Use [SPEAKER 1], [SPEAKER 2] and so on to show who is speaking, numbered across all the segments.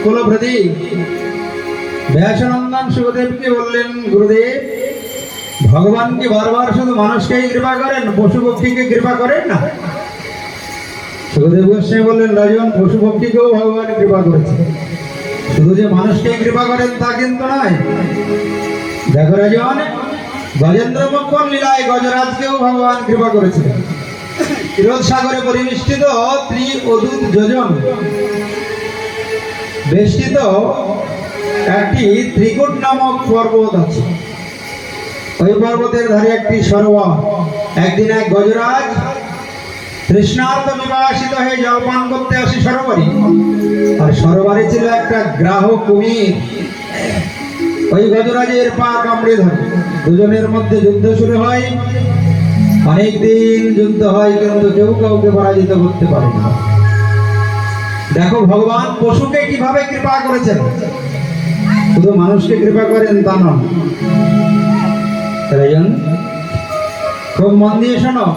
[SPEAKER 1] কুলপ্রতি ব্যাসনন্দন সুখদেবকে বললেন, গুরুদেব, ভগবান কি বারবার শুধু মানুষকেই কৃপা করেন, পশু পক্ষীকে কৃপা করেন না? সুখদেব গোস্বামী বললেন, রাজন, পশু পক্ষীকেও ভগবান কৃপা করেছে, শুধু যে মানুষকেই কৃপা করেন তা কিন্তু নয়। দেখো রাজন, গজেন্দ্র মোক্ষণ লীলায় গজরাজকেও ভগবান কৃপা করেছিলেন। ক্ষীরোদ সাগরে পরিবেষ্টিত ত্রি-অদূত যোজন বেষ্টিত একটি ত্রিকুট নামক পর্বত আছে। ওই পর্বতের ধারে একটি সরোবর। একদিন এক গজরাজ তৃষ্ণার্ত বিবাসিত হয়ে জলপান করতে আসে সরোবরে। আর সরোবরে ছিল একটা গ্রাহক কুমির। ওই গজরাজের পা কামড়ে ধরে, দুজনের মধ্যে যুদ্ধ শুরু হয়। অনেকদিন যুদ্ধ হয়, কিন্তু কেউ কাউকে পরাজিত করতে পারে না। দেখো ভগবান পশুকে কিভাবে কৃপা করেছেন, শুধু মানুষকে কৃপা করেন তা নয়। খুব মন দিয়ে শোনো।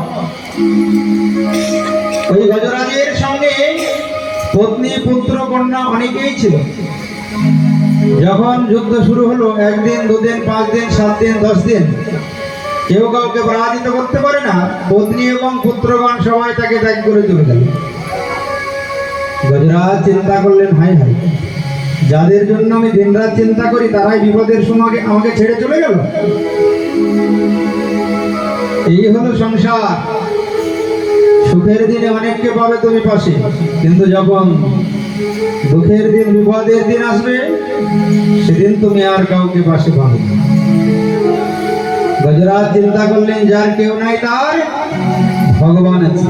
[SPEAKER 1] ওই গজরাজের সঙ্গে পত্নী, পুত্র, কন্যা অনেকেই ছিল। যখন যুদ্ধ শুরু হলো, একদিন, দুদিন, 5 দিন, 7 দিন, 10 দিন, কেউ কাউকে পরাজিত করতে পারে না। পত্নী এবং পুত্রগণ সবাই তাকে ত্যাগ করে চলে গেল। গজরাজ চিন্তা করলেন, হায় হায়, যাদের জন্য আমি দিনরাত চিন্তা করি তারাই বিপদের সময় আমাকে ছেড়ে চলে গেল। এই হলো সংসার। সুখের দিনে অনেককে পাবে তুমি পাশে, কিন্তু যখন দুঃখের দিন, বিপদের দিন আসবে, সেদিন তুমি আর কাউকে পাশে পাবে না। গজরাজ চিন্তা করলেন, যার কেউ নাই তার ভগবান আছে,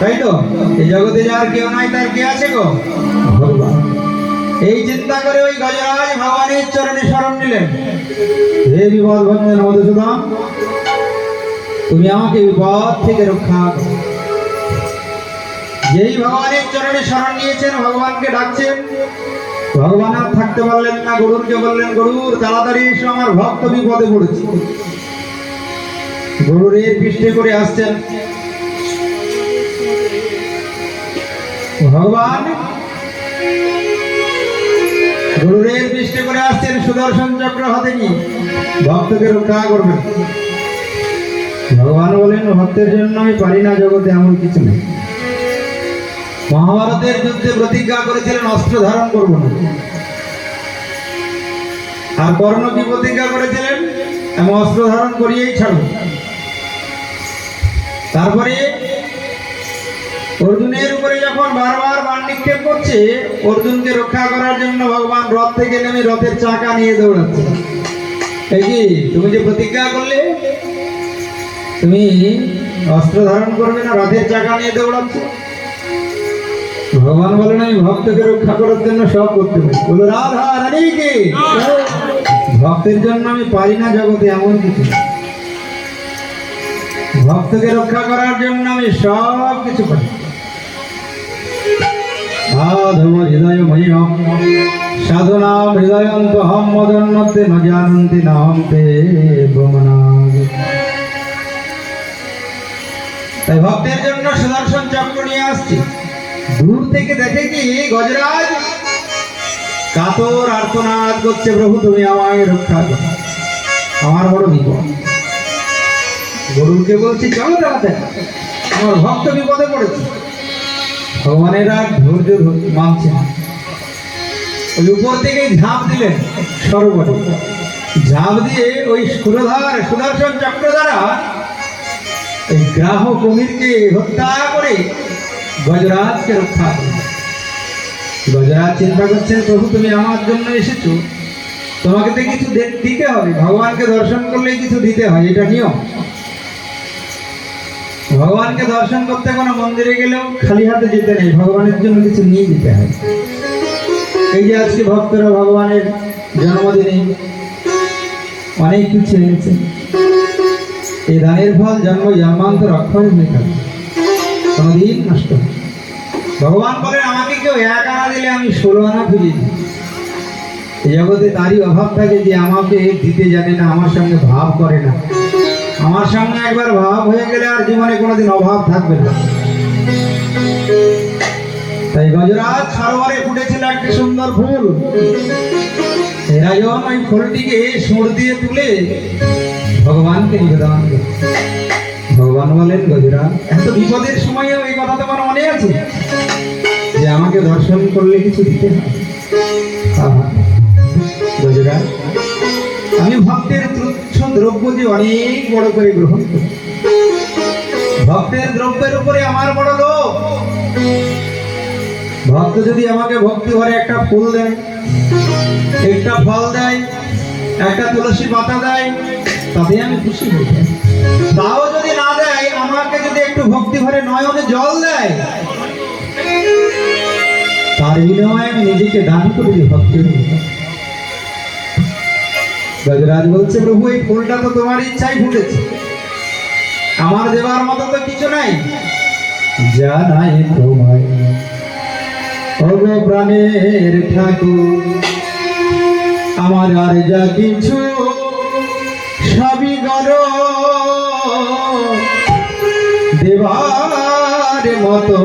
[SPEAKER 1] তাই তো? এই জগতে যার কেউ নাই তার কে আছে গো? ভগবান। এই চিন্তা করে ওই গজরাজ ভগবানের চরণে শরণ নিলেন। হে বিপদ ভঞ্জন মধুসূদন, তুমি আমাকে বিপদ থেকে রক্ষা করো। যেই ভগবানের চরণে শরণ নিয়েছেন, ভগবানকে ডাকছেন, ভগবান আর থাকতে পারলেন না। গরুরকে বললেন, গরুর, তাড়াতাড়ি এসো, আমার ভক্ত বিপদে পড়েছে। গরুর এর পৃষ্ঠে করে আসছেন ভগবান। গরুরের পৃষ্ঠে করে আসছেন, সুদর্শন চক্র হাতে নিয়ে ভক্তকে রক্ষা করবেন। ভগবান বলেন, ভক্তের জন্য আমি পারি না, জগতে এমন কিছু নেই। মহাভারতের যুদ্ধে প্রতিজ্ঞা করেছিলেন, অস্ত্র ধারণ করব না। আর কর্ণ কি প্রতিজ্ঞা করেছিলেন? আমি অস্ত্র ধারণ করিয়েই ছাড়ব। তারপরে অর্জুনের উপরে যখন বারবার বাণ নিক্ষেপ করছে, অর্জুনকে রক্ষা করার জন্য ভগবান রথ থেকে নেমে রথের চাকা নিয়ে দৌড়াচ্ছে। এই কি, তুমি যে প্রতিজ্ঞা করলে তুমি অস্ত্র ধারণ করবে না, রথের চাকা নিয়ে দৌড়াচ্ছ। ভগবান বলেন, আমি ভক্তকে রক্ষা করার জন্য সব করতে পারি। বলো, রাধা রানীকে, ভক্তের জন্য আমি পারি না, জগতে এমন কিছু। ভক্তকে রক্ষা করার জন্য আমি সব কিছু পারি। সাধব হৃদয় মহিম সাধুনাম হৃদয়ন্ত হম মদন্নতে ন জানন্তি নাম তে ব্রহ্মনাগ। তাই ভক্তের জন্য সুদর্শন চক্র নিয়ে আসছি। দূর থেকে দেখে কি গজরাজ কাতর আর্তনাদ করছে, প্রভু তুমি আমাকে রক্ষা করো, আমার বড় বিপদ। গরুকে বলছি, চলো তাড়াতাড়ি, আমার ভক্ত বিপদে পড়েছে। ভগবানের আর ধৈর্য মানছে না। ওই উপর থেকে ঝাঁপ দিলেন সরোবরে। ঝাঁপ দিয়ে ওই সুদর্শন চক্র দ্বারা এই গ্রাহক কুমিরকে হত্যা করে গজরাজকে রক্ষা করলেন। গজরাজ চিন্তা করছেন, প্রভু তুমি আমার জন্য এসেছো, তোমাকে তো কিছু দিতে হবে। ভগবানকে দর্শন করলেই কিছু দিতে হয়, এটা নিয়ম। ভগবানকে দর্শন করতে কোনো মন্দিরে গেলেও খালি হাতে যেতে নেই, ভগবানের জন্য কিছু নিয়ে যেতে হয়। এই যে আজকে ভক্তরা ভগবানের জন্মদিনে অনেক কিছু এনেছে, এই দানের ফল জন্ম জন্মান্তর অক্ষয় হয়ে থাকে, কোনোদিন নষ্ট। ভগবান বলেন, আমাকে কেউ 1 আনা দিলে আমি 16 আনা ফিরিয়ে দিই। এই জগতে তারই অভাব থাকে যে আমাকে দিতে জানে না, আমার সঙ্গে ভাব করে না। আমার সঙ্গে একবার ভাব হয়ে গেলে আর জীবনে কোনোদিন অভাব থাকবে না। তাই গজরাজ সরোবরে ফুটেছিল একটি সুন্দর ফুল। রাজন ওই ফুলটিকে সুর দিয়ে তুলে ভগবানকে নিবেদন করে। ভগবান বলেন, গজরাজ, এত বিপদের সময়ে এই কথা তোমার মনে আছে যে আমাকে দর্শন করলে কিছু দিতে হয়? গজরাজ, আমি ভক্তের তুচ্ছ দ্রব্য যে অনেক বড় করে গ্রহণ করি। ভক্তের দ্রব্যের উপরে আমার বড় লোভ। ভক্ত যদি আমাকে ভক্তি ভরে একটা ফুল দেয়, একটা ফল দেয়, একটা তুলসী পাতা দেয়, তাতে আমি খুশি হই। তাও যদি না দেয়, আমাকে যদি একটু ভক্তি ভরে নয়নে জল দেয়, তার বিনিময়ে আমি নিজেকে দান করে দিই ভক্তের। গজরাজ বলছে, প্রভু, এই ফুলটা তো তোমার ইচ্ছাই ফুটেছে, আমার দেবার মতো তো কিছু নাই। যা নাই তোমায় ওগো প্রাণের ঠাকুর, আমার আর যা কিছু সবই গরো দেবার মতো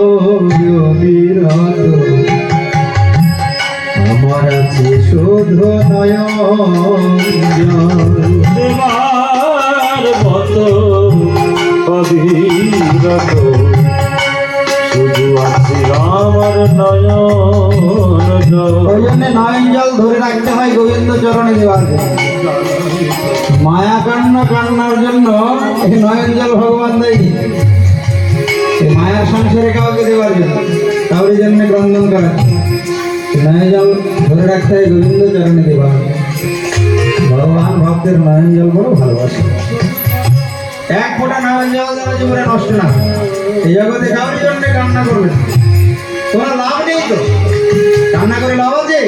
[SPEAKER 1] বিরত। আমার আছে শুধু নয়ন
[SPEAKER 2] দেবার মতো অবিরত, শুধু আছে আমার নয়ন জল।
[SPEAKER 1] ওই জন্য নয়ন জল ধরে রাখতে হয় গোবিন্দ চরণে দেওয়ার জন্য। মায়া কান্না কান্নার জন্য এই নয়ন জল ভগবান দেয়, এই মায়ার সংসারে কাউকে দেওয়ার জন্য, কাউর জন্য ক্রন্দন করার। নয়ন জল ধরে রাখতে হয় গোবিন্দ চরণে দেওয়ার। ভগবান ভক্তের নয়ন জল বড় ভালোবাসে। এক ফোঁটা নয়ন জল যেন জীবনে নষ্ট না হয়। এই জগতে কাউর জন্য কান্না করবে না, তোমার লাভ নেই তো, কান্না করে লাভ আছে,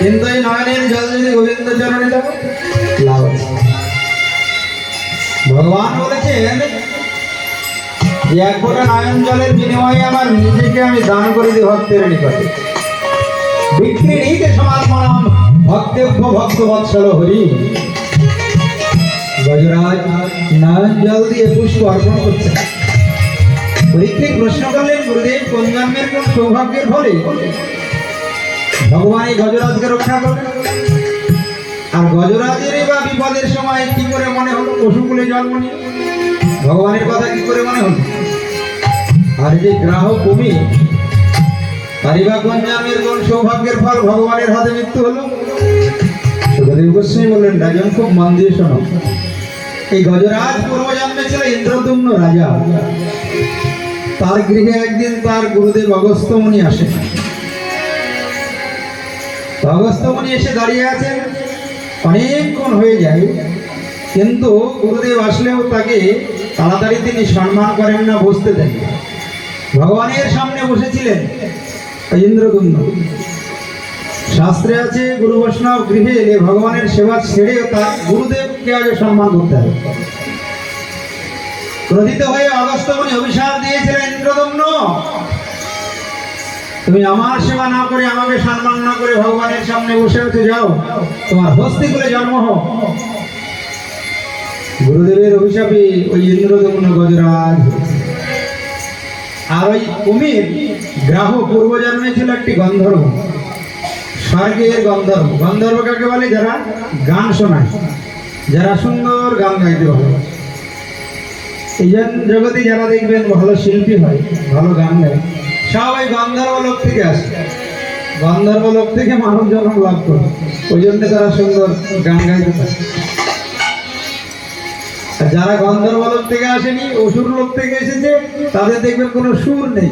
[SPEAKER 1] কিন্তু এই নয়নের জল যদি গোবিন্দ চরণে দেবো লাভ আছে। ভগবান বলেছেন যে এক ফোঁটা নয়ন জলের বিনিময়ে আমার নিজেকে আমি দান করে দিই ভক্তের নিকটে। বিক্রি নিতে সমাত্মনাম ভক্তেভ্য ভক্ত বৎসল হরি। গজরাজ নয়ন জল দিয়ে পুষ্প অর্পণ করছে। পরীক্ষিত প্রশ্ন করলেন, গুরুদেব, কোন জন্মের কোন সৌভাগ্যের ফলে ভগবান এই গজরাজকে রক্ষা করলেন? আর গজরাজের বা বিপদের সময় কি করে মনে হলো পশুকুলে জন্ম নিয়ে? ভগবানের কথা কি করে মনে হলো? আর যে গ্রাহক কুমির, তারই বা কোন জন্মের কোন সৌভাগ্যের ফল ভগবানের হাতে মৃত্যু হলো? সুখদেব গোস্বামী বললেন, রাজন, খুব মন দিয়ে শোনো। এই গজরাজ পূর্বজন্মে ছিল ইন্দ্রদুম্ন রাজা। তার গৃহে একদিন তার গুরুদেব অগস্ত্য মুনি আসে। অগস্ত্য মুনি এসে দাঁড়িয়ে আছেন, অনেকক্ষণ হয়ে যায়, কিন্তু গুরুদেব আসলেও তাকে তাড়াতাড়ি তিনি সম্মান করেন না, বসতে দেন। ভগবানের সামনে বসেছিলেন ইন্দ্রদুম্ন। শাস্ত্রে আছে, গুরু বৈষ্ণব গৃহে এলে ভগবানের সেবা ছেড়েও তার গুরুদেবকে আগে সম্মান করতে হবে। ক্রোধিত হয়ে অগস্ত্য মুনি অভিশাপ দিয়েছিলেন, ইন্দ্রদুম্ন, তুমি আমার সেবা না করে, আমাকে সম্মান না করে ভগবানের সামনে বসে উঠে যাও, তোমার হস্তিকুলে জন্ম হোক। গুরুদেবের অভিশাপে ওই ইন্দ্রদুম্ন গজরাজ। আর ওই কুমির গ্রাহ পূর্বজন্মে ছিল একটি গন্ধর্ব, স্বর্গের গন্ধর্ব। গন্ধর্ব কাকে বলে? যারা গান শোনায়, যারা সুন্দর গান গাইতে ভালোবাসে। এই জগতে যারা দেখবেন ভালো শিল্পী হয়, ভালো গান গায়, সবাই গন্ধর্ব লোক থেকে আসে। গন্ধর্ব লোক থেকে মানব জন্ম লাভ করে, ওই জন্য তারা সুন্দর গান গাইতে পারে। আর যারা গন্ধর্ব লোক থেকে আসেনি, অসুর লোক থেকে এসেছে, তাদের দেখবেন কোনো সুর নেই,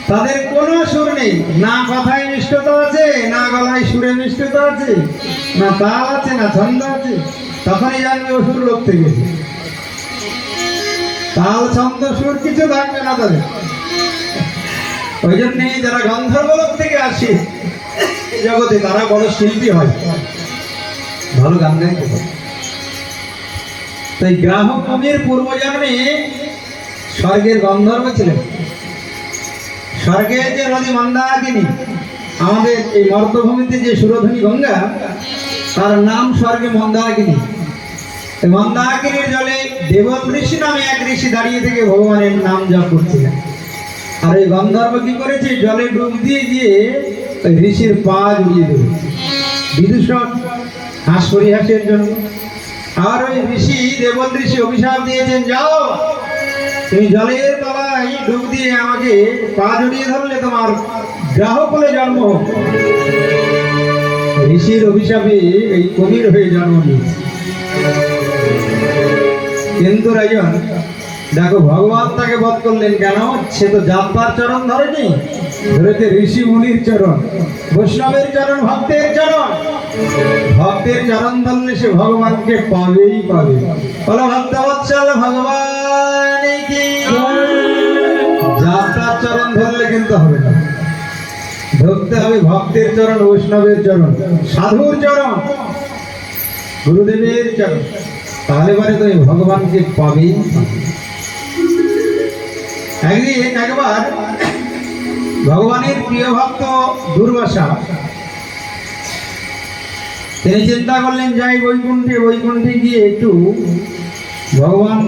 [SPEAKER 1] তাদের কোনো সুর নেই। না কথায় মিষ্টতা আছে, না গলায় সুরে মিষ্টতা আছে, না তাল আছে, না ছন্দ আছে। তখনই জানবে অসুর লোক থেকে। তাল ছন্দ সুর কিছু থাকবে না তাদের। ওই জন্যই যারা গন্ধর্ব লোক থেকে আসে জগতে, তারা বড় শিল্পী হয়, ভালো গান গাইতে পারে। তাই গ্রাহক কুমির পূর্বজন্মে স্বর্গের গন্ধর্ব ছিলেন। স্বর্গের যে নদী মন্দাকিনী, আমাদের এই মর্তভূমিতে যে সুরধনী গঙ্গা, তার নাম স্বর্গে মন্দাকিনী। মন্দাকিনীর জলে দেব ঋষি নামে এক ঋষি দাঁড়িয়ে থেকে ভগবানের নাম জপ করছিলেন। আর এই গন্ধর্ব কি করেছে, জলে ডুব দিয়ে গিয়ে ওই ঋষির পা জড়িয়ে দেবে বিদূষণ হাঁস পরিহাসের জন্য। আর ওই ঋষি, দেবল ঋষি অভিশাপ দিয়েছেন, যাও তুমি জলের তলায় ডুব দিয়ে আমাকে পা জড়িয়ে ধরলে তোমার গ্রাহকুলে জন্ম হোক। ঋষির অভিশাপে এই কুমির হয়ে জন্ম নিয়েছে। কিন্তু রাজন দেখো, ভগবান তাকে বধ করলেন কেন? সে তো যাত্রার চরণ ধরেনি, ধরেছে ঋষি মুনির চরণ, বৈষ্ণবের চরণ, ভক্তের চরণ। ভক্তের চরণ ধরলে সে ভগবানকে পাবেই পাবে। বলো ভক্তবৎসল ভগবান কি। যাত্রার চরণ ধরলে কিন্তু হবে না, ধরতে হবে ভক্তের চরণ, বৈষ্ণবের চরণ, সাধুর চরণ, গুরুদেবের চরণ। তাহলে পরে তো ভগবানকে পাবেই। একবার ভগবানের প্রিয় ভক্ত দুর্বাসা, তিনি চিন্তা করলেন যাই বৈকুণ্ঠে, বৈকুণ্ঠে গিয়ে একটু ভগবান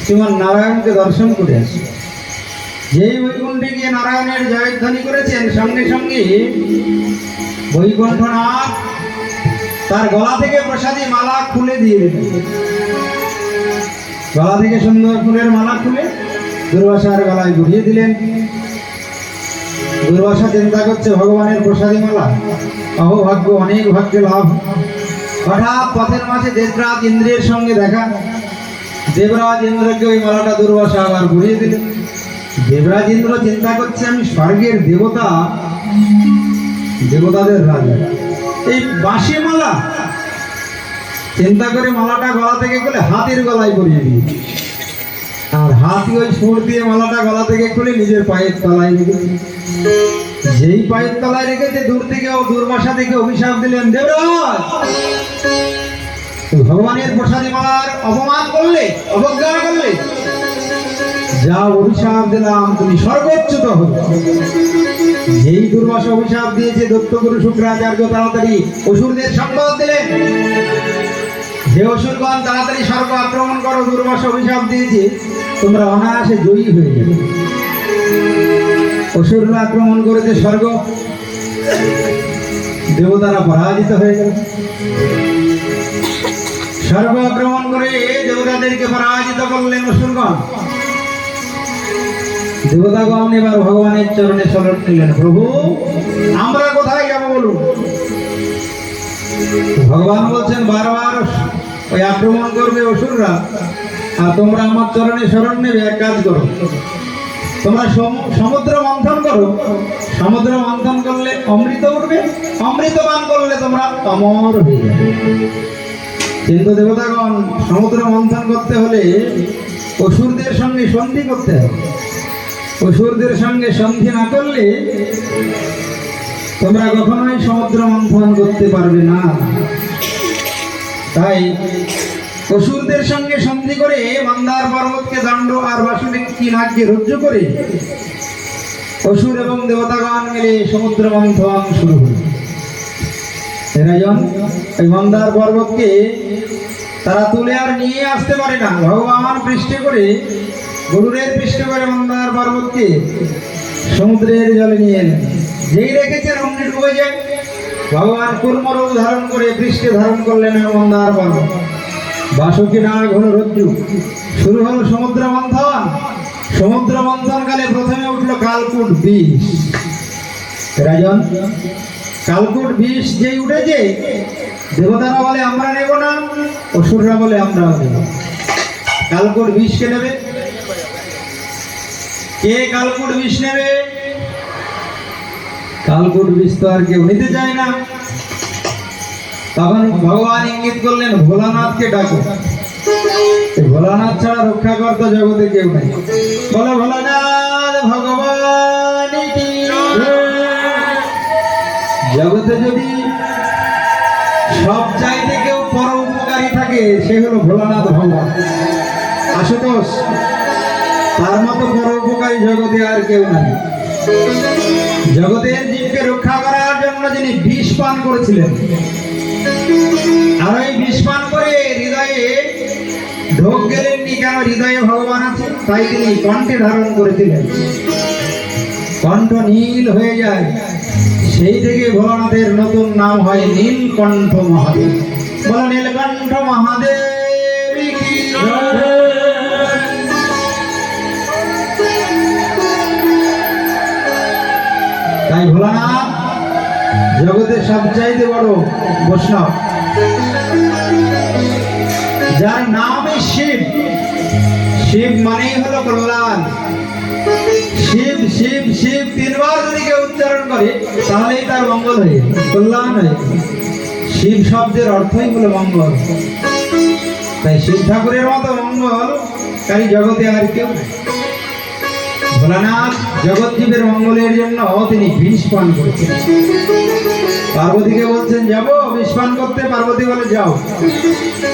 [SPEAKER 1] শ্রীমান নারায়ণকে দর্শন করে আসে। যেই বৈকুণ্ঠে গিয়ে নারায়ণের জয়ধ্বনি করেছেন, সঙ্গে সঙ্গে বৈকুণ্ঠনাথ তার গলা থেকে প্রসাদী মালা খুলে দিয়ে দিলেন। গলা থেকে সুন্দর ফুলের মালা খুলে দুর্বাসার গলায় গড়িয়ে দিলেন। দুর্বাসা চিন্তা করছে, ভগবানের প্রসাদী মালা, অহভাগ্য, অনেক ভাগ্যে লাভ। হঠাৎ পথের মাঝে দেবরাজ ইন্দ্রের সঙ্গে দেখা। দেবরাজ ইন্দ্রকে ওই মালাটা দুর্বাসা আবার গড়িয়ে দিলেন। দেবরাজ ইন্দ্র চিন্তা করছে, আমি স্বর্গের দেবতা, দেবতাদের রাজা, এই বাঁশি মালা। চিন্তা করে মালাটা গলা থেকে খুলে হাতির গলায় পরিয়ে দিই। আর হাতি ওই সুর দিয়ে মালাটা গলা থেকে খুলে নিজের পায়ের তলায় রেখেছে। যেই পায়ের তলায় রেখেছে, দূর থেকে ও দুর্বাসা থেকে অভিশাপ দিলেন, দেবরাজ ভগবানের প্রসাদী মালার অপমান করলে, অবজ্ঞা করলে, যা অভিশাপ দিলাম তুমি সর্বোচ্চত হবে। যেই দুর্বাসা অভিশাপ দিয়েছে, দত্তগুরু শুক্রাচার্য তাড়াতাড়ি অসুরদের সংবাদ দিলেন, যে অসুরগণ তাড়াতাড়ি স্বর্গ আক্রমণ করো, দুর্বাসা অভিশাপ দিয়েছে, তোমরা অনায়াসে জয়ী হয়ে যাবে। অসুররা আক্রমণ করেছে স্বর্গ, দেবতারা পরাজিত হয়ে গেল। স্বর্গ আক্রমণ করে দেবতাদেরকে পরাজিত করলেন অসুরগণ। দেবতাগণ এবার ভগবানের চরণে শরণ নিলেন, প্রভু আমরা কোথায় যাবো বলুন। ভগবান বলছেন, বারবার ওই আক্রমণ করবে অসুররা, আর তোমরা আমার চরণে শরণ নেবে। এক কাজ করো, তোমরা সমুদ্র মন্থন করো। সমুদ্র মন্থন করলে অমৃত উঠবে, অমৃত পান করলে তোমরা অমর হয়ে যাবে। কিন্তু দেবতাগণ, সমুদ্র মন্থন করতে হলে অসুরদের সঙ্গে সন্ধি করতে হবে। অসুরদের সঙ্গে সন্ধি না করলে তোমরা কখনোই সমুদ্র মন্থন করতে পারবে না। তাই অসুরদের সঙ্গে সন্ধি করে মন্দার পর্বতকে দণ্ড আর বাসুদেব কি নাগকে রজ্জু করে অসুর এবং দেবতাগণ মিলে সমুদ্র মন্থন শুরু হল। এই মন্দার পর্বতকে তারা তুলে আর নিয়ে আসতে পারে না। ভগবান পৃষ্ঠে করে, গরুরের পৃষ্ঠে করে মন্দার পর্বতকে সমুদ্রের জলে নিয়ে এলেন। যেই রেখেছেন অমনি ডুবে যায়। ভগবান কুর্মরূপ ধারণ করে পৃষ্ঠে ধারণ করলেন মন্দার পর্বত। বাসুকি নাগ হলো রজ্জু। শুরু হলো সমুদ্র মন্থন। সমুদ্র মন্থন কালে প্রথমে উঠলো কালকুট বিষ। রাজন, কালকুট বিষ যেই উঠেছে, দেবতারা বলে আমরা নেব না, অসুররা বলে আমরা নেব। কালকুট বিষ কে নেবে? কে কালকুট বিষ নেবে? কালকুট বিষ তো আর কেউ নিতে চায় না। তখন ভগবান ইঙ্গিত করলেন, ভোলানাথকে ডাকো। ভোলানাথ ছাড়া রক্ষা করতে জগতে কেউ নেই। বলো ভোলানাথ ভগবান কি। জগতে যদি সব চাইতে কেউ পর উপকারী থাকে, সে হলো ভোলানাথ ভগবান। আশুতোষ, তার মতো পর উপকারী জগতে আর কেউ নাই। জগতের জীবকে রক্ষা করার জন্য যিনি বিষ পান করেছিলেন, আর ওই বিষ পান করে হৃদয়ে ঢোক গেলেননি, কেন হৃদয়ে ভগবান আছে, তাই তিনি কণ্ঠে ধারণ করেছিলেন। কণ্ঠ নীল হয়ে যায়, সেই থেকে ভোলানাথের নতুন নাম হয় নীলকণ্ঠ মহাদেব। বলো নীলকণ্ঠ মহাদেব কি জয়। তাই ভোলানাথ জগতের সবচাইতে বড় বৈষ্ণব, যার নামই শিব। শিব মানেই হলো কল্যাণ। শিব শিব শিব তিনবার যদি কেউ উচ্চারণ করে তাহলেই তার মঙ্গল হয়ে যাবে, কল্যাণ হয়ে যাবে। শিব শব্দের অর্থই হলো মঙ্গল। তাই শিব ঠাকুরের মতো মঙ্গলকারী জগতে আর কেউ নেই। ভোলানাথ জগৎ জীবের মঙ্গলের জন্য তিনি বিষ পান করেছেন। পার্বতীকে বলছেন যাব বিষ পান করতে, পার্বতী বলে যাও,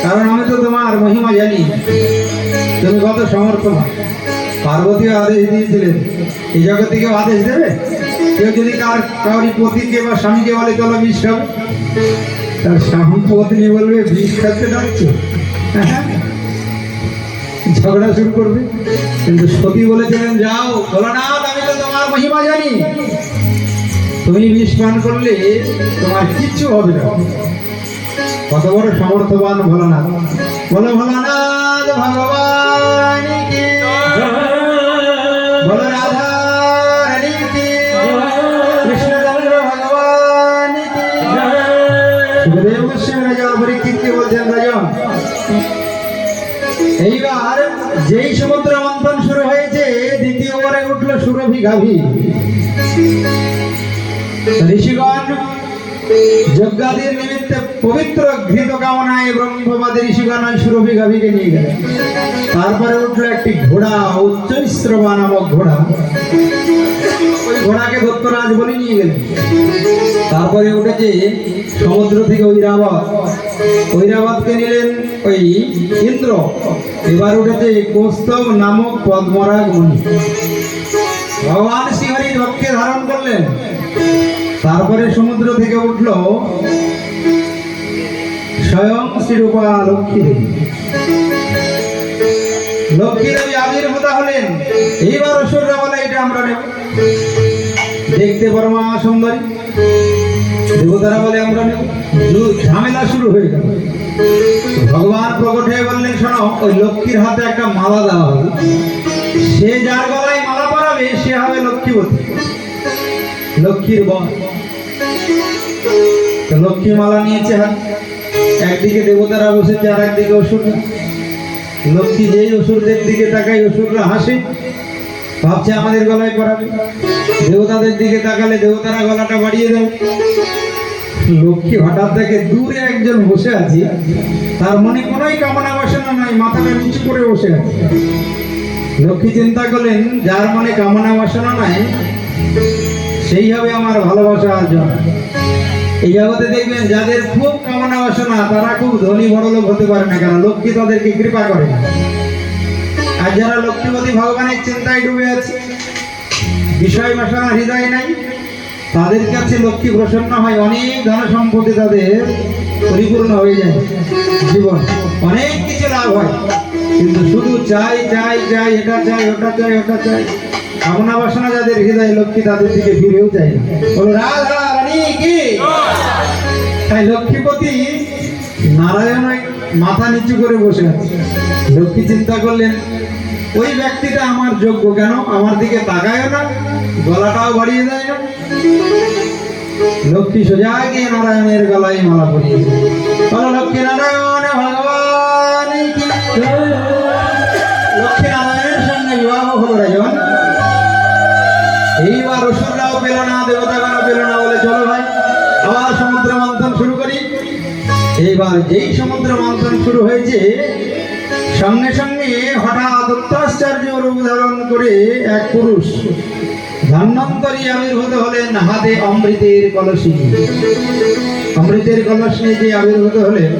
[SPEAKER 1] কারণ আমি তো তোমার মহিমা জানি, তুমি কত সমর্থমান। পার্বতীও আদেশ দিয়েছিলেন, এই জগতে কেউ আদেশ দেবে? কেউ যদি কাউরি পতিকে বা স্বামীকে বলে চলো বিষ খাবে, তার স্বামী পত্নী বলবে বিষ খাচ্ছে ডাকছো, ঝগড়া শুরু করবে। কিন্তু সতী বলেছিলেন যাও ভোলানাথ, আমি তো তোমার মহিমা জানি, তুমি বিষ পান করলে তোমার কিচ্ছু হবে না। কত বড় সমর্থবান ভোলানাথ। বলো ভোলানাথ ভগবান কি, বলো রাধা রানী কি, কৃষ্ণচন্দ্র ভগবান কি। সুখদেব গোস্বামী রাজা পরীক্ষিতকে বলছেন রাজন, এইবার যেই সমুদ্র মন্থন শুরু হয়েছে, দ্বিতীয়বারে উঠলো সুরভি গাভী। ঋষিগণ যজ্ঞাদির নিমিত্তে পবিত্র ঘৃত কামনায় ব্রহ্মবাদী ঋষিগণ সুরভি গাভীকে নিয়ে গেলেন। তারপরে উঠলো একটি ঘোড়া, উচ্চৈশ্রবা নামক ঘোড়া। ওই ঘোড়াকে দত্তরাজ বলে নিয়ে গেলেন। তারপরে উঠেছে সমুদ্র থেকে ঐরাবত, ঐরাবতকে নিলেন ওই ইন্দ্র। এবার উঠেছে কৌস্তব নামক পদ্মরাগ মুনি, ভগবান শ্রীহরি রক্ষে ধারণ করলেন। তারপরে সমুদ্র থেকে উঠলো স্বয়ং শ্রীরূপা লক্ষ্মী দেবী। লক্ষ্মী দেবী আবির্ভূত হলেন। এইবার অসুররা বলে এটা আমরা নেব, দেখতে পরমা সুন্দরী। দেবতারা বলে আমরা নেব, ঝামেলা শুরু হয়ে গেল। ভগবান প্রকট হয়ে বললেন শোনো, ওই লক্ষ্মীর হাতে একটা মালা দেওয়া হবে, সে যার গলায় মালা পরাবে সে হবে লক্ষ্মীবতী, লক্ষ্মীর বর। লক্ষ্মী মালা নিয়েছে হাত, একদিকে দেবতারা বসেছে আর একদিকে অসুররা। লক্ষ্মী যেই অসুরদের দিকে তাকায় অসুররা হাসে, ভাবছে আমাদের গলায় পরাবে। দেবতাদের দিকে তাকালে দেবতারা গলাটা বাড়িয়ে দেয়। লক্ষ্মী হঠাৎ দেখে দূরে একজন বসে আছে, তার মনে কোনোই কামনা বাসনা নাই, মাথাটা নিচু করে বসে আছে। লক্ষ্মী চিন্তা করলেন যার মনে কামনা বাসনা নাই সেই হবে আমার ভালোবাসার জন্য। এই জগতে দেখবেন যাদের খুব কামনা বাসনা তারা খুব ধনী বড় লোক হতে পারে না, কারণ লক্ষ্মী তাদেরকে কৃপা করে। আর যারা লক্ষ্মীপতি ভগবানের চিন্তায় ডুবে আছে, বিষয় বাসনা হৃদয়ে নাই, তাদের কাছে লক্ষ্মী প্রসন্ন হয়, অনেক ধন সম্পত্তি তাদের পরিপূর্ণ হয়ে যায়, জীবন অনেক কিছু লাভ হয়। কিন্তু শুধু চাই চাই চাই, এটা চাই ওটা চাই ওটা চাই, কামনা বাসনা যাদের হৃদয়, লক্ষ্মী তাদের দিকে ফিরেও চাই না। বলো রাধা রানী কি। তাই লক্ষ্মীপতি নারায়ণ মাথা নিচু করে বসে আছে। লক্ষ্মী চিন্তা করলেন ওই ব্যক্তিটা আমার যোগ্য, কেন আমার দিকে তাকায় না, গলাটাও বাড়িয়ে দেয় না। লক্ষ্মী সোজা গিয়ে নারায়ণের গলায় মালা পরিয়েছে। বলো লক্ষ্মী নারায়ণ ভগবান কি। লক্ষ্মী নারায়ণের সঙ্গে বিবাহ হলো রাজন। এইবার অসুররাও পেল না, দেবতাগণও পেল না, বলে চলো ভাই আবার সমুদ্র মন্থন শুরু করি। এইবার যেই সমুদ্র মন্থন শুরু হয়েছে, সঙ্গে সঙ্গে হঠাৎ অত্যাশ্চর্য রূপ ধারণ করে এক পুরুষ ধন্বন্তরী আবির্ভূত হলেন, হাতে অমৃতের কলসী। অমৃতের কলস নিয়ে যে আবির্ভূত হলেন,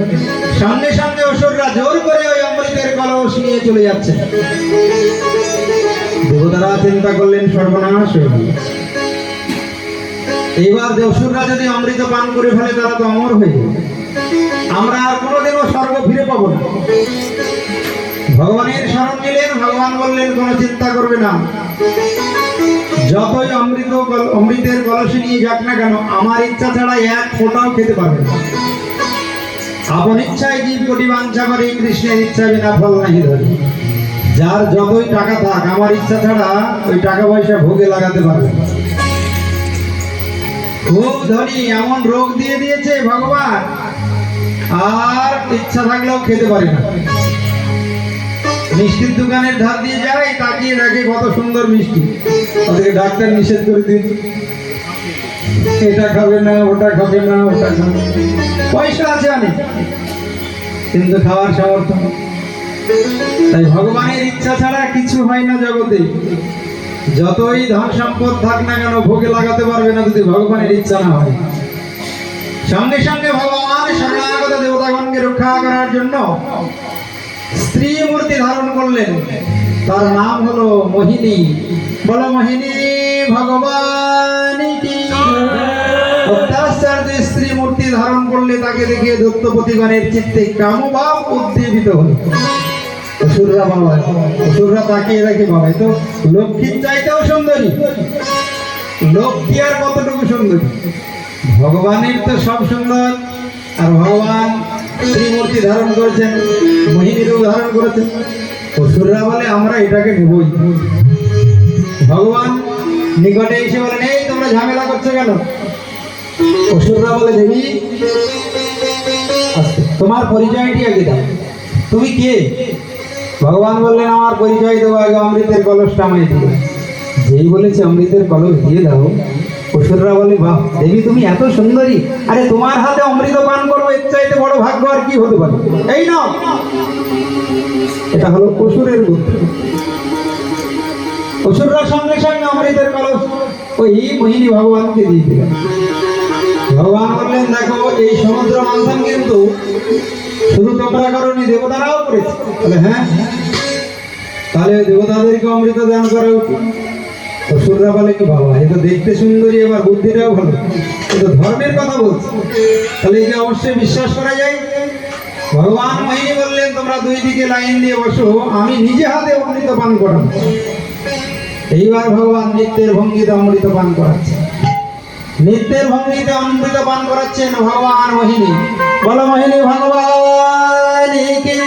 [SPEAKER 1] সঙ্গে সঙ্গে অসুররা জোর করে ওই অমৃতের কলস নিয়ে চলে যাচ্ছে। দেবতারা চিন্তা করলেন সর্বনাশ হয়ে গেল। এইবার যে অসুররা যদি অমৃত পান করে ফেলে তারা তো অমর হয়ে যাবে, আমরা আর কোনোদিনও স্বর্গ ফিরে পাবো না। ভগবানের শরণ নিলেন। ভগবান বললেন কোনো চিন্তা করবে না, যতই অমৃতের কলসি নিয়ে যাক না কেন, আমার ইচ্ছা ছাড়া এক ফোঁটাও খেতে পারবে না। আপন ইচ্ছায় জীব কোটি বাঞ্ছা করে, কৃষ্ণের ইচ্ছা বিনা ফল নাহি ধরে। যার যতই টাকা থাক, আমার ইচ্ছা ছাড়া ওই টাকা পয়সা ভোগে লাগাতে পারবে না। খুব ধনী, এমন রোগ দিয়ে দিয়েছে ভগবান, আর ইচ্ছা থাকলেও খেতে পারে না। মিষ্টির দোকানের ধার দিয়ে যায়, তাকিয়ে দেখে কত সুন্দর মিষ্টি, ওদেরকে ডাক্তার নিষেধ করে দিয়েছে, এটা খাবে না, ওটা খাবে না, ওটা খাবে না। পয়সা আছে অনেক, কিন্তু খাওয়ার সামর্থ্য নেই। তাই ভগবানের ইচ্ছা ছাড়া কিছু হয় না জগতে। যতই ধন সম্পদ থাক না কেন, ভোগে লাগাতে পারবে না যদি ভগবানের ইচ্ছা না হয়। সঙ্গে সঙ্গে ভগবান শরণাগত দেবতাগণকে রক্ষা করার জন্য স্ত্রী মূর্তি ধারণ করলেন। তার নাম হলো মোহিনী। বলো মোহিনী ভগবান কি। অত্যাচার্য স্ত্রী মূর্তি ধারণ করলে তাকে দেখে দৈত্যপতিগণের চিত্তে কামভাব উদ্দীপিত হল। অসুররা বাবা, অসুররা তাকিয়ে দেখে বাবা, তো লক্ষ্মীর চাইতেও সুন্দরী। লক্ষ্মী আর কতটুকু সুন্দরী, ভগবানের তো সব সুন্দর। আর ভগবান ত্রিমূর্তি ধারণ করেছেন, মোহিনী রূপ ধারণ করেছেন। অসুররা বলে আমরা এটাকে নেবই। ভগবান নিকটে এসে বলেন, এই তোমরা ঝামেলা করছো কেন? অসুররা বলে, দেবী তোমার পরিচয়টি আগে দাও, তুমি কে? ভগবান বললেন, আমার পরিচয় দেবো আগে, অমৃতের কলসটা আমায় দিও। যেই বলেছে অমৃতের কলস দিয়ে দাও, অসুররা বলে, বাহ দেবী তুমি এত সুন্দরী, আরে তোমার হাতে অমৃত পান করবো, এর চাইতে বড় ভাগ্য আর কি হতে পারে। এই নাও। এটা হলো অসুরের বুদ্ধি। অসুররা সঙ্গে সঙ্গে অমৃতের কলস ওই মোহিনী ভগবানকে দিয়ে দিলেন। ভগবান বললেন, দেখো এই সমুদ্র মন্থন কিন্তু শুধু তোমরা করনি, দেবতারাও করেছে। বলে হ্যাঁ, তাহলে দেবতাদেরকে অমৃত দান করা উচিত। অসুররা বলে, কি বাবা, এ তো দেখতে সুন্দরী, এবার বুদ্ধিটাও ভালো, এ তো ধর্মের কথা বলছে, তাহলে একে অবশ্যই বিশ্বাস করা যায়। ভগবান মোহিনী বললেন, তোমরা দুই দিকে লাইন দিয়ে বসো, আমি নিজে হাতে অমৃত পান করাবো। এইবার ভগবান নিত্যের ভঙ্গিতে অমৃত পান করাচ্ছে। নিত্যের ভঙ্গিতে অমৃত পান করাচ্ছেন ভগবান মোহিনী। বলো মোহিনী ভগবান কি।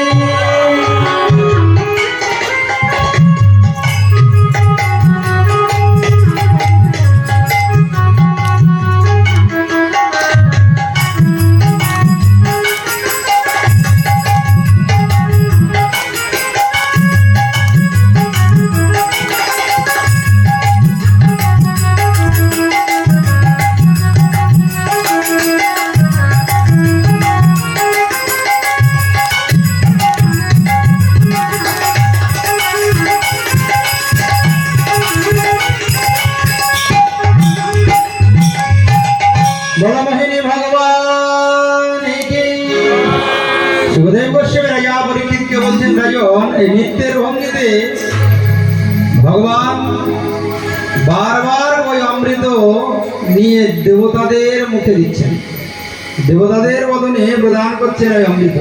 [SPEAKER 1] সুখদেব গোস্বামী রাজা পরীক্ষিতকে বলছেন, রাজন এই নিত্যের ভঙ্গিতে ভগবান বারবার ওই অমৃত নিয়ে দেবতাদের মুখে দিচ্ছেন, দেবতাদের বদনে প্রদান করছেন ওই অমৃত।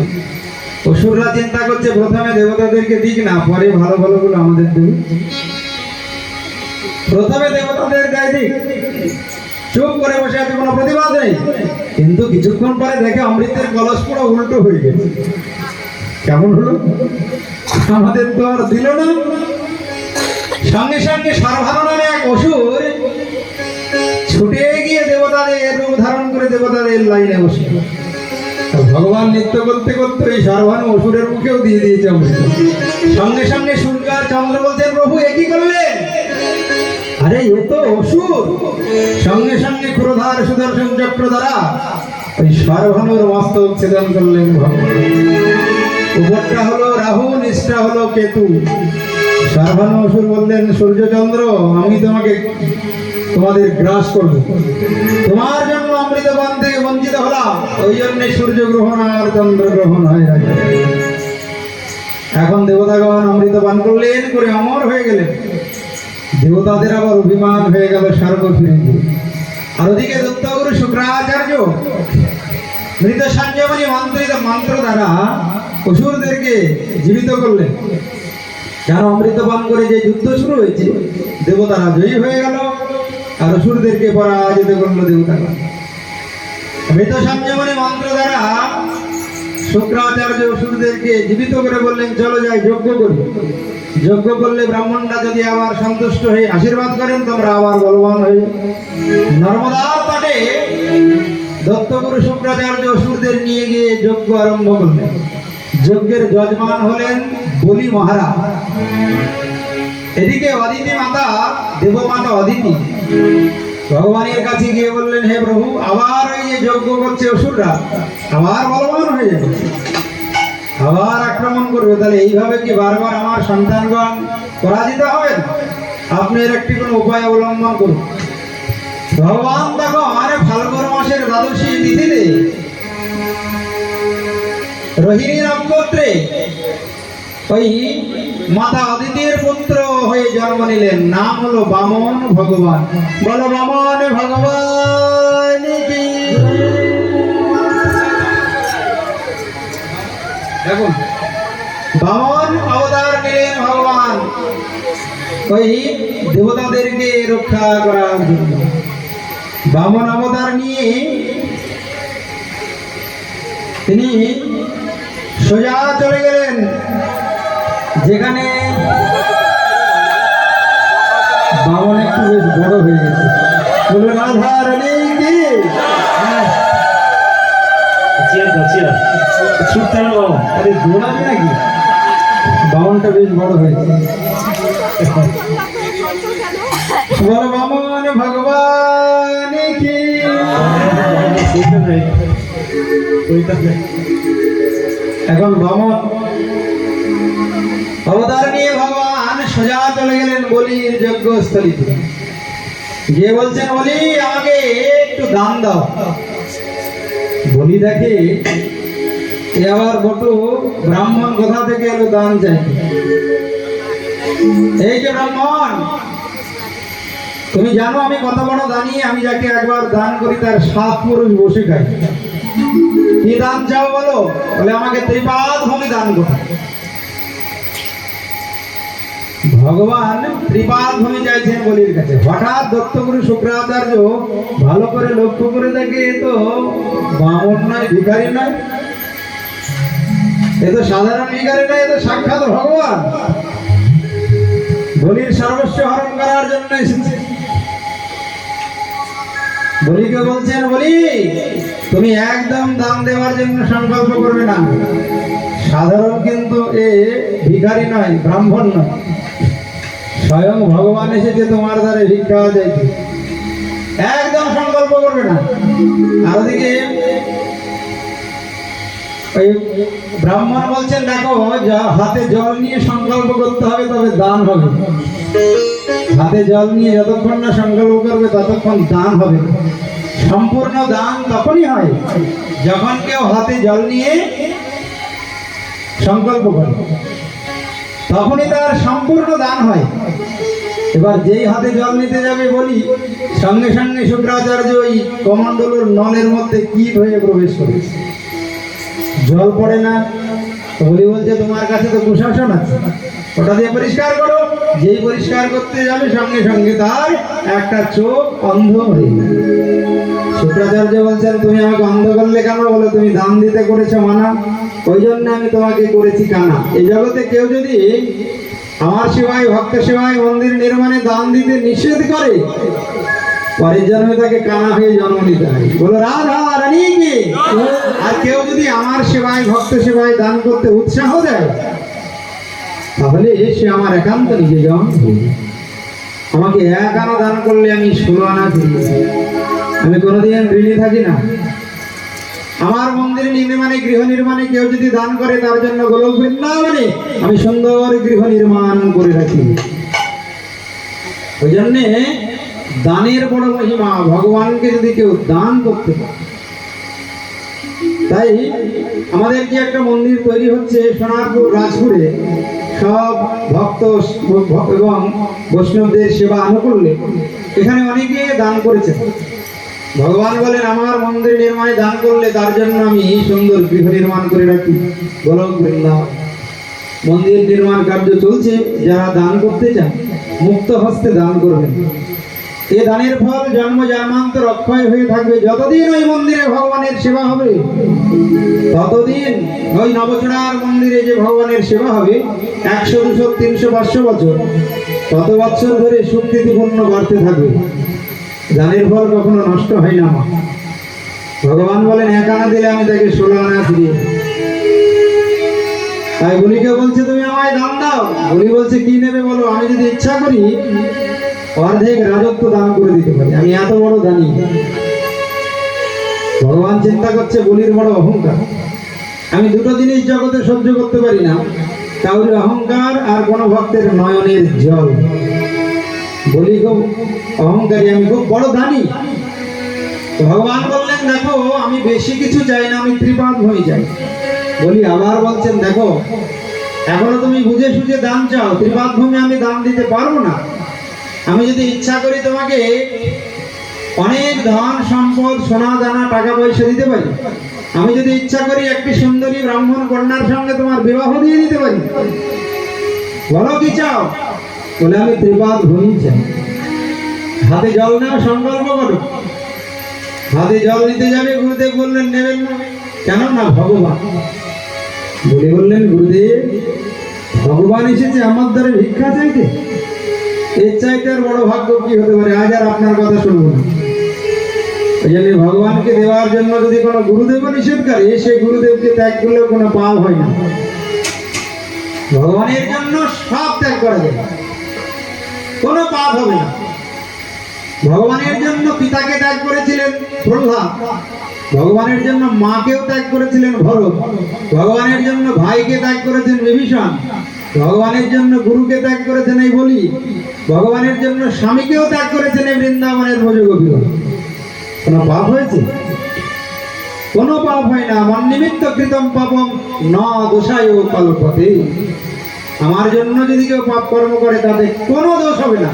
[SPEAKER 1] অসুররা চিন্তা করছে প্রথমে দেবতাদেরকে দিক না, পরে ভালো ভালো গুলো আমাদের দেবে। প্রথমে দেবতাদের গায়ে দিক। চুপ করে বসে আছে, কোনো প্রতিবাদ নেই। কিন্তু কিছুক্ষণ পরে দেখে অমৃতের কলস পুরো উল্টো হয়ে গেছে। কেমন হলো? আমাদের তো আর দিল না। সঙ্গে সঙ্গে সারভানু নামে এক অসুর ছুটে গিয়ে দেবতাদের রূপ ধারণ করে দেবতাদের লাইনে বসে। ভগবান নৃত্য করতে করতে ওই সারভানু অসুরের মুখেও দিয়ে দিয়েছে অমৃত। সঙ্গে সঙ্গে সূর্য আর চন্দ্র বলছেন, প্রভু এ কি করলেন? আরে এ তো অসুর। সঙ্গে সঙ্গে ক্রোধার সুদর্শন চক্র দ্বারা ওই সারভানুর মস্তক ছেদন করলেন ভগবান। উপরটা হলো রাহু, নিচটা হলো কেতু। সারভানু অসুর বললেন, সূর্যচন্দ্র আমি তোমাদের গ্রাস করব, তোমার জন্য অমৃত পান থেকে বঞ্চিত হলাম, ওই জন্য সূর্য গ্রহণ আর চন্দ্র গ্রহণ হয় না। এখন দেবতাগণ অমৃত পান করলেন, করে অমর হয়ে গেলেন। দেবতাদের আবার অভিমান হয়ে গেল স্বর্গ ফিরে গিয়ে। আর ওদিকে দত্তগুরু শুক্রাচার্য মৃত সঞ্জীবনী মন্ত্র দ্বারা অসুরদেরকে জীবিত করলেন। কেন অমৃত পান করে যে যুদ্ধ শুরু হয়েছে, দেবতারা জয়ী হয়ে গেল আর অসুরদেরকে পরাজিত করলো দেবতারা। মৃত সঞ্জীবনী মন্ত্র দ্বারা শুক্রাচার্য অসুরদেরকে জীবিত করে বললেন, চলো যাই যজ্ঞ করি। যজ্ঞ করলে ব্রাহ্মণরা যদি আবার সন্তুষ্ট হয়ে আশীর্বাদ করেন, তোমরা আবার বলবান হয়ে যাবে। নর্মদার তটে দত্তগুরু শুক্রাচার্য অসুরদের নিয়ে গিয়ে যজ্ঞ আরম্ভ করলেন। যজ্ঞের যজমান হলেন বলি মহারাজ। এদিকে অদিতি মাতা, দেবমাতা অদিতি ভগবানের কাছে গিয়ে বললেন, হে প্রভু, আবার ওই যে যজ্ঞ করছে অসুররা, আবার বলবান হয়ে যাবে, আবার আক্রমণ করবে, তাহলে এইভাবে কি বারবার আমার সন্তানগণ পরাজিত হবেন? আপনি এর একটি কোনো উপায় অবলম্বন করুন। ভগবান তখন ফাল্গুন মাসের দ্বাদশী তিথিতে রোহিণী নক্ষত্রে ওই মাতা অদিতির পুত্র হয়ে জন্ম নিলেন। নাম হলো বামন ভগবান। বলো বামন ভগবান কি। দেখুন, বামন অবতার নিলেন ভগবান ওই দেবতাদেরকে রক্ষা করার জন্য। বামন অবতার নিয়ে তিনি সোজা চলে গেলেন যেখানে বামন একটু বেশ বড় হয়ে গেছে। বলবেন রাধা রানী কি? আরে দৌড়াবে নাকি? বামনটা বেশ বড় হয়েছে। বলো বামন ভগবান কি। এখন বামন অবতার নিয়ে ভগবান সোজা চলে গেলেন বলির যজ্ঞস্থলীতে। গিয়ে বলছেন, বলি আমাকে একটু দান দাও। বলি দেখে এ আবার বটু ব্রাহ্মণ কোথা থেকে এলো দান চাই। এই যে ব্রাহ্মণ, তুমি জানো আমি কত বড় দানি, আমি যাকে একবার দান করি তার 7 পুরুষ বসে খাই। কি দান চাও বলো? বলে আমাকে ত্রিপাদ ভূমি দান করো। ভগবান ত্রিপাদ ভূমি চাইছেন বলির কাছে। হঠাৎ দত্তগুরু শুক্রাচার্য ভালো করে লক্ষ্য করে দেখে, এ তো বামন নয়, ভিখারি নয়, এ তো সাধারণ ভিখারি নয়, এ তো সাক্ষাৎ ভগবান। বলির সর্বস্ব হরণ করার জন্য এসেছে। বলিকে বলছেন, বলি তুমি একদম দান দেওয়ার জন্য সংকল্প করবে না। সাধারণ কিন্তু এ ভিখারি নয়, ব্রাহ্মণ নয়, স্বয়ং ভগবান এসেছে তোমার দ্বারে ভিক্ষা চাইতে। একদম সংকল্প করবে না। আর ওদিকে ওই ব্রাহ্মণ বলছেন, দেখো হাতে জল নিয়ে সংকল্প করতে হবে, তবে দান হবে। হাতে জল নিয়ে যতক্ষণ না সংকল্প করবে ততক্ষণ দান হবে। সম্পূর্ণ দান তখনই হয় যখন কেউ হাতে জল নিয়ে সংকল্প করে, তখনই তার সম্পূর্ণ দান হয়। এবার যেই হাতে জল নিতে যাবে বলি, সঙ্গে সঙ্গে শুক্রাচার্য ওই কমণ্ডলুর নলের মধ্যে কীট হয়ে প্রবেশ করেছে। জল পড়ে না। বলি বলছে, তোমার কাছে তো কুশাসন আছে, ওটা দিয়ে পরিষ্কার করো। যেই পরিষ্কার করতে যাবে সঙ্গে সঙ্গে তার একটা চোখ অন্ধ হয়ে যায়। শুক্রাচার্য বলছেন, তুমি আমাকে অন্ধ করলে কেন? বলে, তুমি দান দিতে করেছো মানা, ওই জন্য আমি তোমাকে করেছি কানা। এই জগতে কেউ যদি আমার সেবায়, ভক্ত সেবায়, মন্দির নির্মাণে দান দিতে নিষেধ করে, পরের জন্মে তাকে কানা হয়ে জন্ম নিতে হয়। বলো রাধা রানী কি। আর কেউ যদি আমার সেবায়, ভক্ত সেবায় দান করতে উৎসাহ দেয়, তাহলে সে আমার একান্ত নিজে জন। আমাকে 1 আনা দান করলে আমি 16 আনা ফিরিয়ে দিই। আমি কোনোদিন ঋণী থাকি না। আমার মন্দির নির্মাণে, গৃহ নির্মাণে কেউ যদি দান করে, তার জন্য গোলক বৃন্দাবনে আমি সুন্দর গৃহ নির্মাণ করে রাখি। ওই জন্যে দানের বড় মহিমা। ভগবানকে যদি কেউ দান করতে পারে, তাই আমাদের যে একটা মন্দির তৈরি হচ্ছে সোনারপুর রাজপুরে, সব ভক্ত এবং বৈষ্ণবদের সেবা আনুকূল্যে এখানে অনেকে দান করেছে। ভগবান বলেন আমার মন্দির নির্মাণে দান করলে তার জন্য আমি সুন্দর গৃহ নির্মাণ করে রাখি গোলক বৃন্দাবন। মন্দির নির্মাণ কার্য চলছে, যারা দান করতে চান মুক্ত হস্তে দান করবেন। এ দানের ফল জন্ম জন্মান্তর অক্ষয় হয়ে থাকবে। যতদিন ওই মন্দিরে ভগবানের সেবা হবে ততদিন ওই নবচড়ার মন্দিরে যে ভগবানের সেবা হবে 100, 200, 300, 500 বছর, তত বছর ধরে সুকৃতিপূর্ণ বাড়তে থাকবে। দানের ফল কখনো নষ্ট হয় না। ভগবান বলেন 1 আনা দিলে আমি তাকে 16 আনা ফিরিয়ে দেব। তাই বলিকে বলছে তুমি আমায় দান দাও। বলি বলছে কি নেবে বলো, আমি যদি ইচ্ছা করি অর্ধেক রাজত্ব দান করে দিতে পারি, আমি এত বড় দানি। ভগবান চিন্তা করছে বলির বড় অহংকার। আমি দুটো জিনিস জগতে সহ্য করতে পারি না, কাউরি অহংকার আর কোন ভক্তের নয়নের জল। বলি খুব অহংকারী, আমি খুব বড় দানি। ভগবান বললেন দেখো আমি বেশি কিছু চাই না, আমি ত্রিপাদ হয়ে যাই। বলি আবার বলছেন দেখো এখনো তুমি বুঝে সুঝে দান চাও, ত্রিপাদ ভূমি আমি দান দিতে পারবো না। আমি যদি ইচ্ছা করি তোমাকে অনেক ধন সম্পদ সোনা দানা টাকা পয়সা দিতে পারি। আমি যদি ইচ্ছা করি একটি সুন্দরী ব্রাহ্মণ কন্যার সঙ্গে তোমার বিবাহ দিয়ে দিতে পারি। বলো কি চাও? বলে আমি ত্রিপাদ ভূমি চাই। হাতে জল নাও, সংকল্প করো। হাতে জল নিতে যাবে, গুরুদেব বললেন নেবেন না। কেন না? ভগবান। বলে বললেন গুরুদেব ভগবান এসেছে আমার দ্বারা ভিক্ষা চাইতে, এর চাইতে আর বড় ভাগ্য কি হতে পারে? আজ আর আপনার কথা শুনবো না। ওই জন্য ভগবানকে দেওয়ার জন্য যদি কোনো গুরুদেব নিষেধ করে, সেই গুরুদেবকে ত্যাগ করলেও কোনো পাপ হয় না। ভগবানের জন্য সব ত্যাগ করা যায়, কোনো পাপ হবে না। ভগবানের জন্য পিতাকে ত্যাগ করেছিলেন প্রহ্লাদ, ভগবানের জন্য মাকেও ত্যাগ করেছিলেন ভরত, ভগবানের জন্য ভাইকে ত্যাগ করেছেন বিভীষণ, ভগবানের জন্য গুরুকে ত্যাগ করেছেন এই বলি, ভগবানের জন্য স্বামীকেও ত্যাগ করেছেন এই বৃন্দাবনের ভোজগোপী। কোনো পাপ হয়েছে? কোনো পাপ হয় না। মন্নিমিত্ত কৃতম পাপম ন দোষায় কল্পতে। আমার জন্য যদি কেউ পাপ কর্ম করে তাতে কোনো দোষ হবে না।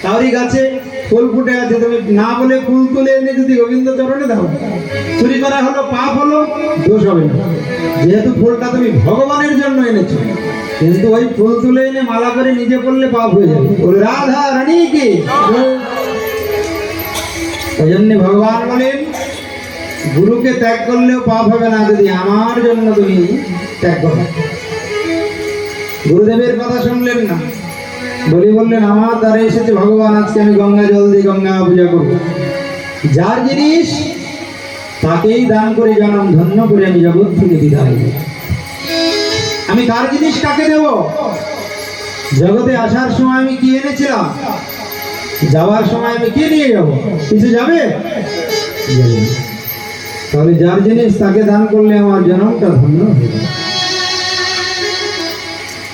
[SPEAKER 1] তাওরি গাছে ফুল ফুটে আছে, তুমি না বলে ফুল তুলে এনে যদি গোবিন্দ চরণে দাও, চুরি করা হলো, পাপ হলো, দোষ হবে না। যেহেতু ফুলটা তুমি ভগবানের জন্য এনেছো, কিন্তু ওই ফুল তুলে এনে মালা করে নিজে পড়লে পাপ হয়ে যাবে। বলে রাধা রানী কি? ওই জন্য ভগবান বলেন গুরুকে ত্যাগ করলেও পাপ হবে না যদি আমার জন্য তুমি ত্যাগ করো। গুরুদেবের কথা শুনলেন না, বলি বললেন আমার দ্বারা এসেছে ভগবান, আজকে আমি গঙ্গা জল দিয়ে গঙ্গা পূজা করব। যার জিনিস তাকেই দান করে জনম ধন্য করে আমি জগৎ থেকে বিদায় দেব। আমি কার জিনিস কাকে দেব? জগতে আসার সময় আমি কি এনেছিলাম, যাওয়ার সময় আমি কি নিয়ে যাব? কিছু যাবে? তাহলে যার জিনিস তাকে দান করলে আমার জনমটা ধন্য হয়ে যাবে।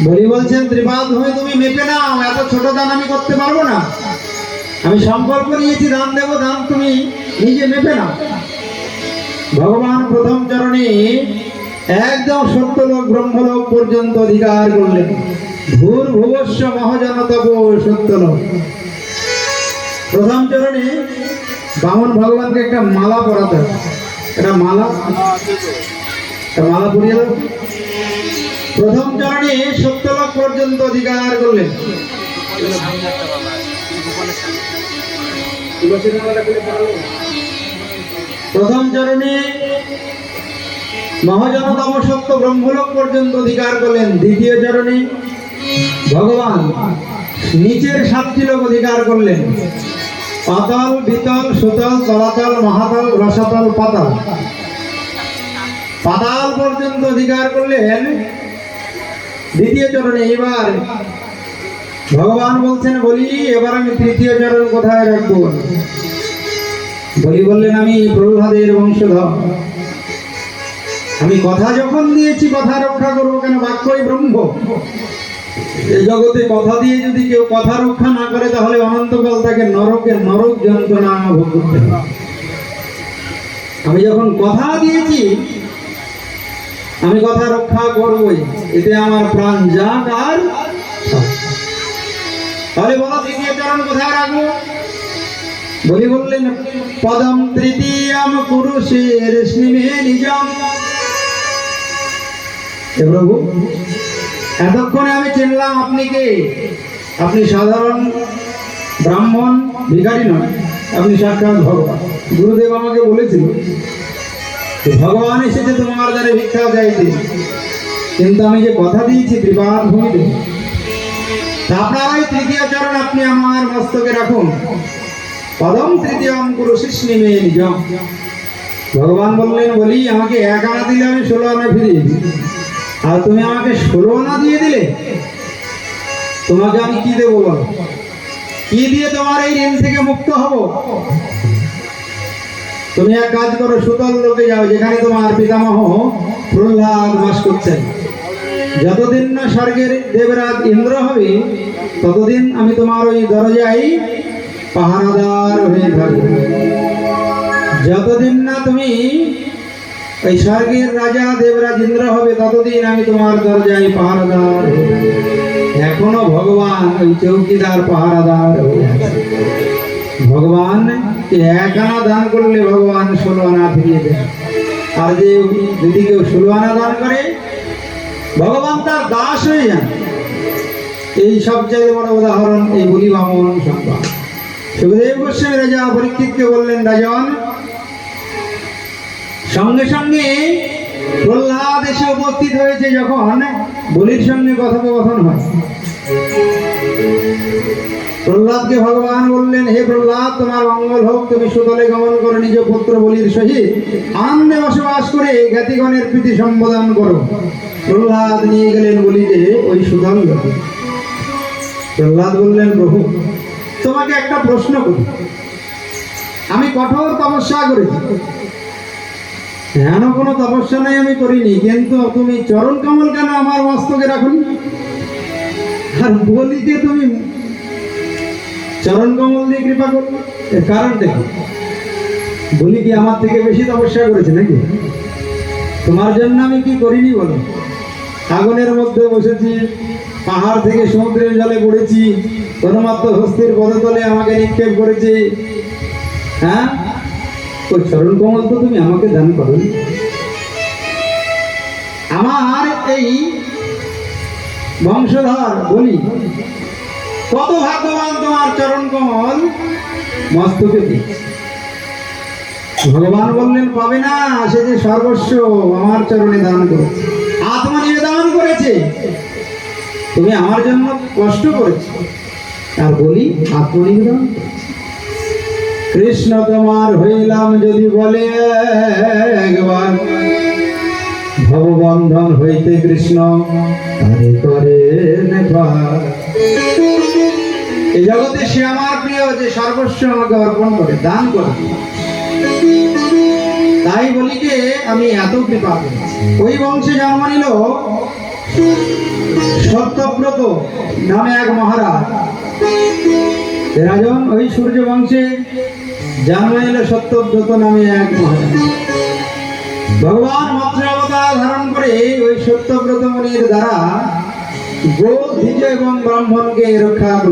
[SPEAKER 1] বলি বলছেন ত্রিপাদ হয়ে তুমি মেপে নাও, এত ছোট দান আমি করতে পারবো না। আমি সংকল্প নিয়েছি দান দেব, দান তুমি নিজে মেপে নাও। ভগবান প্রথম চরণে একদম সত্যলোক ব্রহ্মলোক পর্যন্ত অধিকার করলেন। ভূর ভুবস্ব মহাজনতপ সত্যলোক। প্রথম চরণে বামন ভগবানকে একটা মালা পরাতে হবে। একটা মালা পরিয়ে দেব। প্রথম চরণে সত্যলোক পর্যন্ত অধিকার করলেন। প্রথম চরণে মহাজনতম সত্য ব্রহ্মলোক পর্যন্ত অধিকার করলেন। দ্বিতীয় চরণে ভগবান নিচের 7টি লোক অধিকার করলেন। পাতাল, বিতল, সুতল, তলাতল, মহাতল, রসাতল, পাতাল। পাতাল পর্যন্ত অধিকার করলেন দ্বিতীয় চরণে। এবার ভগবান বলছেন বলি এবার আমি তৃতীয় চরণ কোথায় রাখবো? বলি বললেন আমি প্রহ্লাদের বংশধর, আমি কথা যখন দিয়েছি কথা রক্ষা করবো। কেন? বাক্যই ব্রহ্ম। এই জগতে কথা দিয়ে যদি কেউ কথা রক্ষা না করে তাহলে অনন্তকাল তাকে নরক যন্ত্রণা ভোগ করতে হবে। আমি যখন কথা দিয়েছি আমি কথা রক্ষা করবই, এতে আমার প্রাণ যাক আর। তাহলে বলো দ্বিতীয় চরণ কোথায় রাখবো? বলি বললেন পদম তৃতীয়ম পুরুষের স্নিমে নিজম। হে প্রভু, এতক্ষণে আমি চিনলাম আপনি কে। আপনি সাধারণ ব্রাহ্মণ ভিখারি নন, আপনি সাক্ষাৎ ভগবান। গুরুদেব আমাকে বলেছিল যে ভগবান এসেছে তোমার দ্বারে ভিক্ষা চাইতে, কিন্তু আমি যে কথা দিয়েছি ত্রিপাদ ভূমিতে, তা আপনার ওই তৃতীয় চরণ আপনি আমার মস্তকে রাখুন। পদম তৃতীয়ম পুরুষিষ্ণি মে নিজম। ভগবান বললেন, বলি আমাকে 1 আনা দিলে আমি 16 আনা ফিরিয়ে দিই, আর তুমি আমাকে 16 আনা দিয়ে দিলে, তোমাকে আমি কি দেবো বলো? কি দিয়ে তোমার এই ঋণ থেকে মুক্ত হব? তুমি এক কাজ করো, সুতল লোকে যাও, যেখানে তোমার পিতামহ প্রহ্লাদ বাস করছেন। যতদিন না স্বর্গের দেবরাজ ইন্দ্র হবে, ততদিন আমি তোমার ওই দরজায় পাহারাদার হয়ে থাকবো। যতদিন না তুমি ওই স্বর্গের রাজা দেবরাজ ইন্দ্র হবে, ততদিন আমি তোমার দরজায় পাহারাদার। এখনো ভগবান ওই চৌকিদার পাহারাদার হয়ে আছে। ভগবান 1 আনা দান করলে ভগবান 16 আনা ফিরিয়ে দেন। আর যে যদি কেউ 16 আনা দান করে, ভগবান তার দাস হয়ে যান। এই সবচেয়ে বড় উদাহরণ এই বলি বামন সংবাদ। সুখদেব গোস্বামী রাজা পরীক্ষিতকে বললেন, রাজন, সঙ্গে সঙ্গে প্রহ্লাদ এসে উপস্থিত হয়েছে। যখন বলির সঙ্গে কথোপকথন হয়, প্রহ্লাদকে ভগবান বললেন, হে প্রহ্লাদ, তোমার মঙ্গল হোক। তুমি সুতলে গমন করো, নিজ পুত্র বলির সহিত আনন্দে বসবাস করে জ্ঞাতিগণের প্রীতি সম্বোধন করো। প্রহ্লাদ নিয়ে গেলেন বলিকে ওই সুতল লোকে। প্রহ্লাদ বললেন, প্রভু, তোমাকে একটা প্রশ্ন করি। আমি কঠোর তপস্যা করেছি, এমন কোনো তপস্যা নাই আমি করিনি, কিন্তু তুমি চরণ কমল কেন আমার মস্তকে রাখুন? আর বলিকে তুমি চরণ কমল দিয়ে কৃপা করবে, এর কারণটা কি? বলি কি আমার থেকে বেশি তপস্যা করেছে নাকি? তোমার জন্য আমি কি করিনি বলো? আগুনের মধ্যে বসেছি, পাহাড় থেকে সমুদ্রের জলে পড়েছি, পরমাত্ম হস্তির পদতলে আমাকে নিক্ষেপ করেছে। হ্যাঁ, ওই চরণ কমল তো তুমি আমাকে দান করো। আমার এই বংশধর বলি কত ভাগ্যবান, তোমার চরণ কমল মস্তকে দিয়েছে। ভগবান বললেন, পাবে না, সে যে সর্বস্ব আমার চরণে দান করেছে, আত্মনিবেদন করেছে। তুমি আমার জন্য কষ্ট করেছো, আর বলি আত্মনিবেদন করেছে। কৃষ্ণ তোমার হইলাম যদি বলে একবার, ভববন্ধন হইতে কৃষ্ণ তারে করে নেবার। এই জগতে সে আমার প্রিয়, যে সর্বস্ব আমাকে অর্পণ করে, দান করে। তাই বলি যে আমি এত কৃপা করেছি। ওই বংশে জন্ম নিল সত্যব্রত নামে এক মহারাজ। রাজন, ওই সূর্য বংশে জন্ম নিল সত্যব্রত নামে এক মহারাজ। ভগবান মৎস্য অবতার ধারণ করে ওই সত্যব্রত মুনির দ্বারা গো, দ্বিজ এবং ব্রাহ্মণকে রক্ষা